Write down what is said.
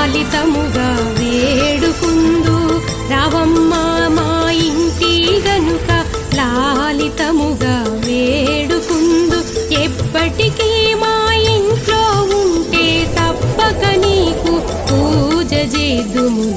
లాలితముగా వేడుకుందు రావమ్మ మా ఇంటి గనుక లాలితముగా వేడుకుందు ఎప్పటికీ మా ఇంట్లో ఉంటే తప్పక నీకు పూజ చేద్దుము